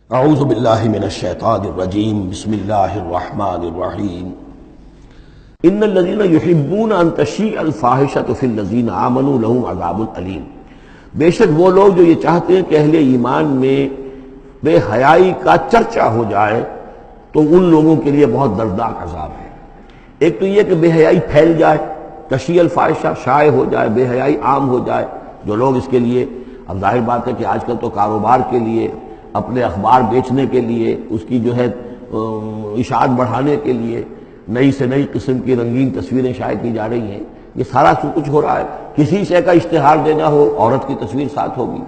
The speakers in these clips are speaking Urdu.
اعوذ باللہ من الشیطان الرجیم بسم اللہ الرحمن الرحیم ان الذین یحبون ان تشیع الفاحشۃ فی الذین آمنوا لہم عذاب علیم، بے شک وہ لوگ جو یہ چاہتے ہیں کہ اہل ایمان میں بے حیائی کا چرچا ہو جائے تو ان لوگوں کے لیے بہت دردناک عذاب ہے۔ ایک تو یہ کہ بے حیائی پھیل جائے، تشیع الفاحشہ شائع ہو جائے، بے حیائی عام ہو جائے، جو لوگ اس کے لیے، اب ظاہر بات ہے کہ آج کل تو کاروبار کے لیے، اپنے اخبار بیچنے کے لیے، اس کی جو ہے اشاعت بڑھانے کے لیے نئی سے نئی قسم کی رنگین تصویریں شائع کی جا رہی ہیں، یہ سارا کچھ ہو رہا ہے۔ کسی شے کا اشتہار دینا ہو، عورت کی تصویر ساتھ ہوگی،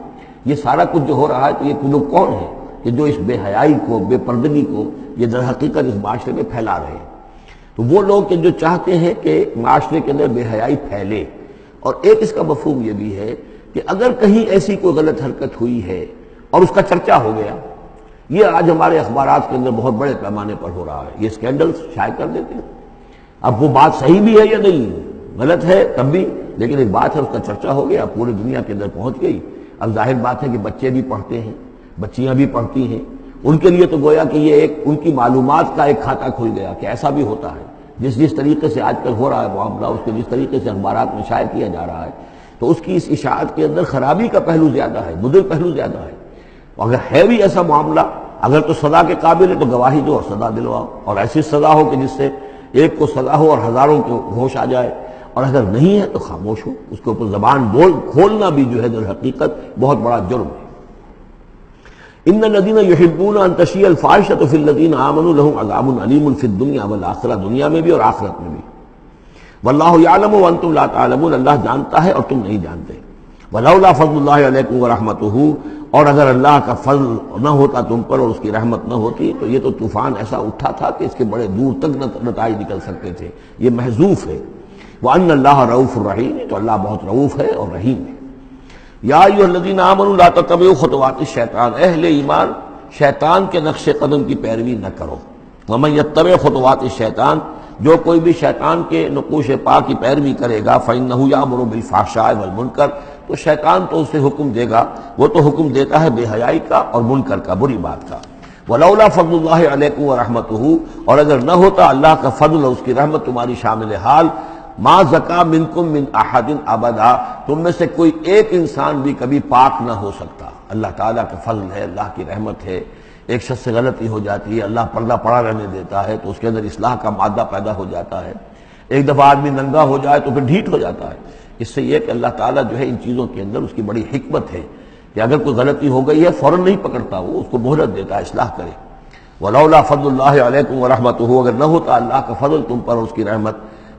یہ سارا کچھ جو ہو رہا ہے، تو یہ لوگ کون ہیں کہ جو اس بے حیائی کو، بے پردگی کو یہ در حقیقت اس معاشرے میں پھیلا رہے ہیں؟ تو وہ لوگ کہ جو چاہتے ہیں کہ معاشرے کے اندر بے حیائی پھیلے، اور ایک اس کا مفہوم یہ بھی ہے کہ اگر کہیں ایسی کوئی غلط حرکت ہوئی ہے اور اس کا چرچا ہو گیا، یہ آج ہمارے اخبارات کے اندر بہت بڑے پیمانے پر ہو رہا ہے، یہ اسکینڈل شائع کر دیتے ہیں۔ اب وہ بات صحیح بھی ہے یا نہیں، غلط ہے تب بھی، لیکن ایک بات ہے، اس کا چرچا ہو گیا، پوری دنیا کے اندر پہنچ گئی۔ اب ظاہر بات ہے کہ بچے بھی پڑھتے ہیں، بچیاں بھی پڑھتی ہیں، ان کے لیے تو گویا کہ یہ ایک ان کی معلومات کا ایک کھاتہ کھل گیا کہ ایسا بھی ہوتا ہے۔ جس طریقے سے آج کل ہو رہا ہے معاملہ، اس کے جس طریقے سے اخبارات میں شائع کیا جا رہا ہے، تو اس کی اس اشاعت کے اندر خرابی کا پہلو زیادہ ہے، مضر پہلو زیادہ ہے۔ اگر ہے بھی ایسا معاملہ، اگر تو سزا کے قابل ہے تو گواہی دو اور سزا دلواؤ، اور ایسی سزا ہو کہ جس سے ایک کو سزا ہو اور ہزاروں کو ہوش آ جائے، اور اگر نہیں ہے تو خاموش ہو، اس کے اوپر زبان کھولنا بھی جو ہے در حقیقت بہت بڑا جرم ہے۔ ان الذین یحبون ان تشیع الفاحشۃ فی الذین آمنوا لہم عذاب علیم فی الدنیا والآخرہ، دنیا میں بھی اور آخرت میں بھی۔ واللہ یعلم وانتم لا تعلمون، اللہ جانتا ہے اور تم نہیں جانتے۔ ولولا فضل اللہ علیکم ورحمتہ، اور اگر اللہ کا فضل نہ ہوتا تم پر اور اس کی رحمت نہ ہوتی تو یہ تو طوفان ایسا اٹھا تھا کہ اس کے بڑے دور تک نتائج نکل سکتے تھے، یہ محذوف ہے۔ وان اللہ رؤوف الرحیم، تو اللہ بہت رؤوف ہے اور رحیم ہے۔ یا ایھا الذین آمنوا لا تتبعوا خطوات الشیطان، اہل ایمان شیطان کے نقش قدم کی پیروی نہ کرو۔ ومن یتبع خطوات الشیطان، جو کوئی بھی شیطان کے نقوش پا کی پیروی کرے گا، فإنہ یأمر بالفحشاء والمنکر، تو شیطان تو اسے حکم دے گا، وہ تو حکم دیتا ہے بے حیائی کا اور منکر کا، بری بات کا۔ ولولا فضل اللہ علیکم ورحمتہ، اور اگر نہ ہوتا اللہ کا فضل اور اس کی رحمت تمہاری شامل حال، ما زکا منکم من احد ابدا، تم میں سے کوئی ایک انسان بھی کبھی پاک نہ ہو سکتا۔ اللہ تعالیٰ کا فضل ہے، اللہ کی رحمت ہے، ایک شخص سے غلطی ہو جاتی ہے، اللہ پردہ پڑا رہنے دیتا ہے تو اس کے اندر اصلاح کا مادہ پیدا ہو جاتا ہے۔ ایک دفعہ آدمی ننگا ہو جائے تو پھر ڈھیٹ ہو جاتا ہے۔ اس سے یہ کہ اللہ تعالیٰ جو ہے ان چیزوں کے اندر اس کی بڑی حکمت ہے کہ اگر کوئی غلطی ہو گئی ہے فوراً نہیں پکڑتا، وہ اس کو مہلت دیتا ہے، اصلاح کرے۔ ولولا فضل اللہ علیکم ورحمتہ، اگر نہ ہوتا اللہ کا فضل تم پر اور اس کی رحمت،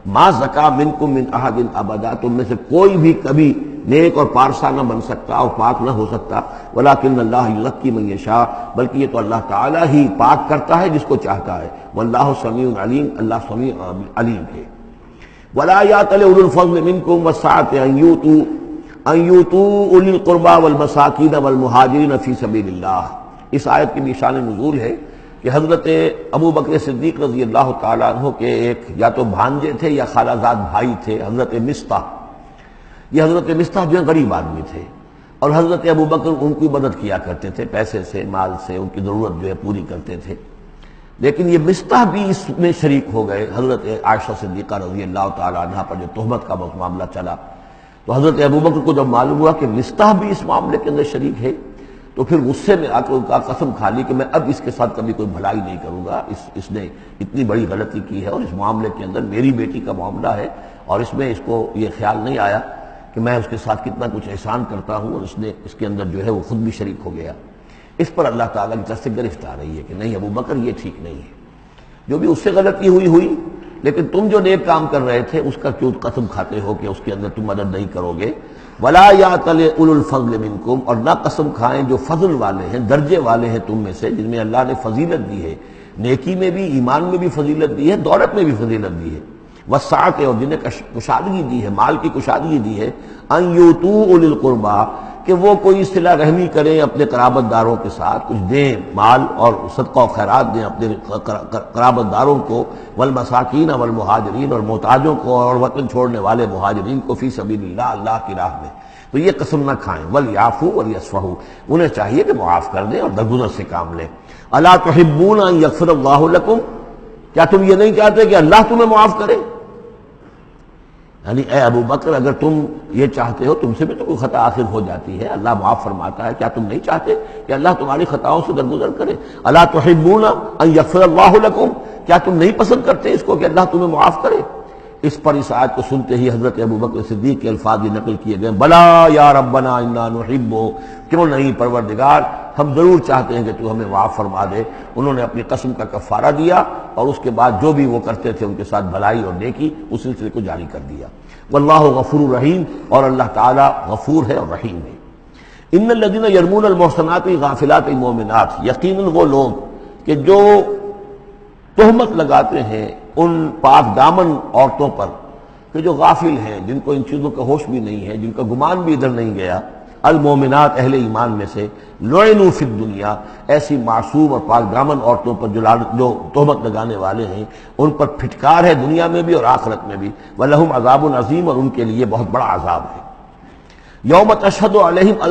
ما زکا منکم من احد ابدا، تم میں سے کوئی بھی کبھی نیک اور پارسا نہ بن سکتا اور پاک نہ ہو سکتا۔ ولکن اللہ یزکی من یشاء، بلکہ یہ تو اللہ تعالیٰ ہی پاک کرتا ہے جس کو چاہتا ہے۔ واللہ سمیع علیم، اللہ سمیع علیم ہے۔ ولا یأتل اولو الفضل منکم والسعة ان یؤتوا اولی القربى والمساکین والمہاجرین فی سبیل اللہ۔ اس آیت کی بھی شان نزول ہے کہ حضرت ابو بکر صدیق رضی اللہ تعالیٰ عنہ کے ایک یا تو بھانجے تھے یا خالہ زاد بھائی تھے، حضرت مصطح۔ یہ حضرت مصطح جو ہے غریب آدمی تھے، اور حضرت ابو بکر ان کی مدد کیا کرتے تھے، پیسے سے، مال سے ان کی ضرورت جو ہے پوری کرتے تھے۔ لیکن یہ مصطح بھی اس میں شریک ہو گئے۔ حضرت عائشہ صدیقہ رضی اللہ تعالیٰ عنہ پر جو تہمت کا معاملہ چلا، تو حضرت ابو بکر کو جب معلوم ہوا کہ مصطح بھی اس معاملے کے اندر شریک ہے، تو پھر غصے میں آ کر ان کا قسم کھا لی کہ میں اب اس کے ساتھ کبھی کوئی بھلائی نہیں کروں گا، اس نے اتنی بڑی غلطی کی ہے، اور اس معاملے کے اندر میری بیٹی کا معاملہ ہے، اور اس میں اس کو یہ خیال نہیں آیا کہ میں اس کے ساتھ کتنا کچھ احسان کرتا ہوں، اور اس نے اس کے اندر جو ہے وہ خود بھی شریک ہو گیا۔ اس پر اللہ تعالیٰ کی طرف سے گرفت آ رہی ہے کہ نہیں ابو بکر، یہ ٹھیک نہیں ہے، جو بھی اس سے غلطی ہوئی، لیکن تم جو نیک کام کر رہے تھے اس کا کیوں قسم کھاتے ہو کہ اس کے اندر تم مدد نہیں کرو گے۔ ولا یأتل اولو الفضل منکم، اور نہ قسم کھائیں جو فضل والے ہیں، درجے والے ہیں تم میں سے، جن میں اللہ نے فضیلت دی ہے، نیکی میں بھی، ایمان میں بھی فضیلت دی ہے، دولت میں بھی فضیلت دی ہے، وسعت، اور جنہیں کشادگی دی ہے، مال کی کشادگی دی ہے، ان یؤتوا اولی القربى، کہ وہ کوئی صلہ رحمی کریں اپنے قرابت داروں کے ساتھ، کچھ دیں، مال اور صدقہ و خیرات دیں اپنے قرابت داروں کو، والمساکین والمہاجرین، اور محتاجوں کو اور وطن چھوڑنے والے مہاجرین کو، فی سبیل اللہ، اللہ کی راہ میں۔ تو تو یہ قسم نہ کھائیں. وَلْيَعْفُوا وَلْيَصْفَحُوا، انہیں چاہیے کہ معاف کر دیں اور درگزر سے کام لیں. أَلَا تُحِبُّونَ أَن يَغْفِرَ اللَّهُ لَكُمْ، کیا تم یہ نہیں چاہتے کہ اللہ تمہیں معاف کرے؟ یعنی اے ابو بکر، اگر تم یہ چاہتے ہو، تم سے بھی تو کوئی خطا آخر ہو جاتی ہے، اللہ معاف فرماتا ہے، کیا تم نہیں چاہتے کہ اللہ تمہاری خطاؤں سے درگزر کرے؟ أَلَا تُحِبُّونَ أَن يَغْفِرَ اللَّهُ لَكُمْ، کیا تم نہیں پسند کرتے اس کو کہ اللہ تمہیں معاف کرے؟ اس پر اس آیت کو سنتے ہی حضرت ابو بکر صدیق کے الفاظ یہ نقل کیے گئے، بلا یا ربنا انا نحب، کیوں نہیں پروردگار، ہم ضرور چاہتے ہیں کہ تو ہمیں معاف فرما دے. انہوں نے اپنی قسم کا کفارہ دیا اور اس کے بعد جو بھی وہ کرتے تھے ان کے ساتھ بھلائی اور نیکی، اس سلسلے کو جاری کر دیا. واللہ غفور رحیم، اور اللہ تعالی غفور ہے اور رحیم ہے. ان الذین یرمون المحصنات الغافلات المؤمنات، یقیناً وہ لوگ کہ جو تہمت لگاتے ہیں ان پاک دامن عورتوں پر کہ جو غافل ہیں، جن کو ان چیزوں کا ہوش بھی نہیں ہے، جن کا گمان بھی ادھر نہیں گیا، المومنات اہل ایمان میں سے، لعنوا فی الدنیا، ایسی معصوم اور پاک دامن عورتوں پر جو تہمت لگانے والے ہیں ان پر پھٹکار ہے دنیا میں بھی اور آخرت میں بھی. ولہم عذاب عظیم، اور ان کے لیے بہت بڑا عذاب ہے. یوم تشہد علیہم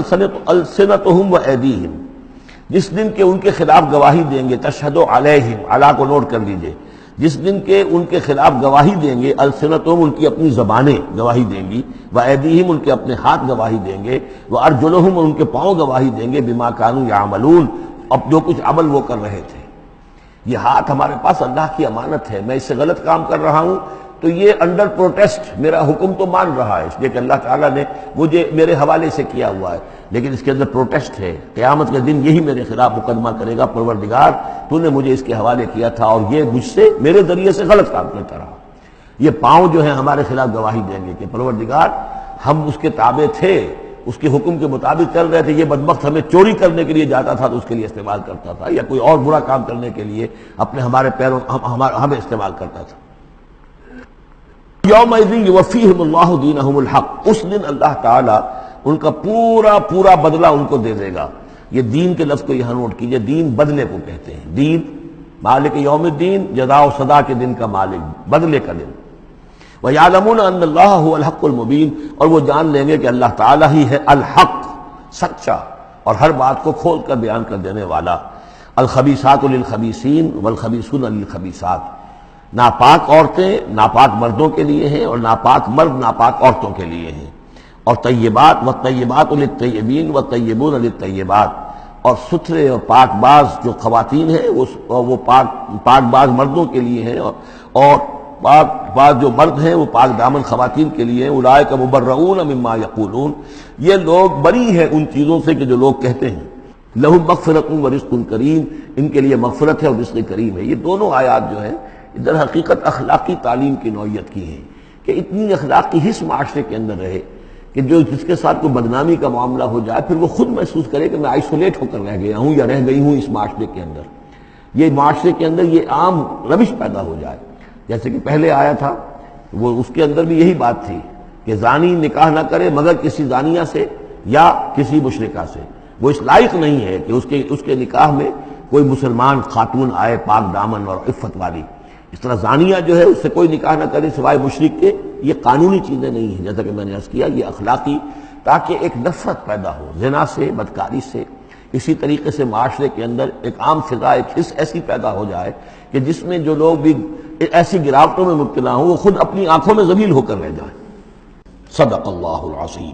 السنتہم وایدیہم، جس دن کے ان کے خلاف گواہی دیں گے، تشہد علیہم، علی کو نوٹ کر لیجئے، جس دن کے ان کے خلاف گواہی دیں گے، السنتہم ان کی اپنی زبانیں گواہی دیں گی، وایدیہم ان کے اپنے ہاتھ گواہی دیں گے، وارجلہم ان کے پاؤں گواہی دیں گے، بما کانوا یعملون، اب جو کچھ عمل وہ کر رہے تھے. یہ ہاتھ ہمارے پاس اللہ کی امانت ہے، میں اس سے غلط کام کر رہا ہوں تو یہ انڈر پروٹیسٹ میرا حکم تو مان رہا ہے، اس لیے کہ اللہ تعالیٰ نے مجھے میرے حوالے سے کیا ہوا ہے، لیکن اس کے اندر پروٹیسٹ ہے. قیامت کے دن یہی میرے خلاف مقدمہ کرے گا، پروردگار تو نے مجھے اس کے حوالے کیا تھا اور یہ مجھ سے میرے ذریعے سے غلط کام کرتا رہا. یہ پاؤں جو ہیں ہمارے خلاف گواہی دیں گے کہ پروردگار ہم اس کے تابع تھے، اس کے حکم کے مطابق چل رہے تھے، یہ بدبخت ہمیں چوری کرنے کے لیے جاتا تھا تو اس کے لیے استعمال کرتا تھا، یا کوئی اور برا کام کرنے کے لیے ہمارے پیروں ہمیں استعمال کرتا تھا. یومئذ یوفیہم اللہ دینہم الحق، اس دن اللہ تعالیٰ ان کا پورا بدلہ ان کو دے دے گا. یہ دین کے لفظ کو یہاں نوٹ کیجئے، دین بدلے کو کہتے ہیں. دین مالک یوم الدین، جزا و سزا کے دن کا مالک، بدلے کا دن. وَيَعْلَمُونَ أَنَّ اللَّهَ هُوَ الْحَقُّ الْمُبِينُ، اور وہ جان لیں گے کہ اللہ تعالیٰ ہی ہے الحق، سچا اور ہر بات کو کھول کر بیان کر دینے والا. الخبیثات للخبیثین والخبیثون للخبیثات، ناپاک عورتیں ناپاک مردوں کے لیے ہیں اور ناپاک مرد ناپاک عورتوں کے لیے ہیں. اور طیبات والطیبات للطیبین والطیبون للطیبات، اور ستھرے اور پاک باز جو خواتین ہیں وہ پاک باز مردوں کے لیے ہیں، اور پاک باز جو مرد ہیں وہ پاک دامن خواتین کے لیے ہیں. اولئک مبرؤون مما یقولون، یہ لوگ بری ہیں ان چیزوں سے کہ جو لوگ کہتے ہیں. لہم مغفرۃ ورزق کریم، ان کے لیے مغفرت ہے اور رزق کریم ہے. یہ دونوں آیات جو ہیں در حقیقت اخلاقی تعلیم کی نوعیت کی ہیں کہ اتنی اخلاقی حس معاشرے کے اندر رہے کہ جس کے ساتھ کوئی بدنامی کا معاملہ ہو جائے پھر وہ خود محسوس کرے کہ میں آئسولیٹ ہو کر رہ گیا ہوں یا رہ گئی ہوں اس معاشرے کے اندر. یہ معاشرے کے اندر یہ عام روش پیدا ہو جائے. جیسے کہ پہلے آیا تھا وہ اس کے اندر بھی یہی بات تھی کہ زانی نکاح نہ کرے مگر کسی زانیہ سے یا کسی مشرکہ سے. وہ اس لائق نہیں ہے کہ اس کے نکاح میں کوئی مسلمان خاتون آئے پاک دامن اور عفت والی. اس طرح زانیہ جو ہے اس سے کوئی نکاح نہ کرے سوائے مشرک کے. یہ قانونی چیزیں نہیں ہیں جیسا کہ میں نے عرض کیا، یہ اخلاقی، تاکہ ایک نفرت پیدا ہو زنا سے، بدکاری سے. اسی طریقے سے معاشرے کے اندر ایک عام فضا، ایک حس ایسی پیدا ہو جائے کہ جس میں جو لوگ بھی ایسی گراوٹوں میں مبتلا ہوں وہ خود اپنی آنکھوں میں ذلیل ہو کر رہ جائیں. صدق اللہ العظیم.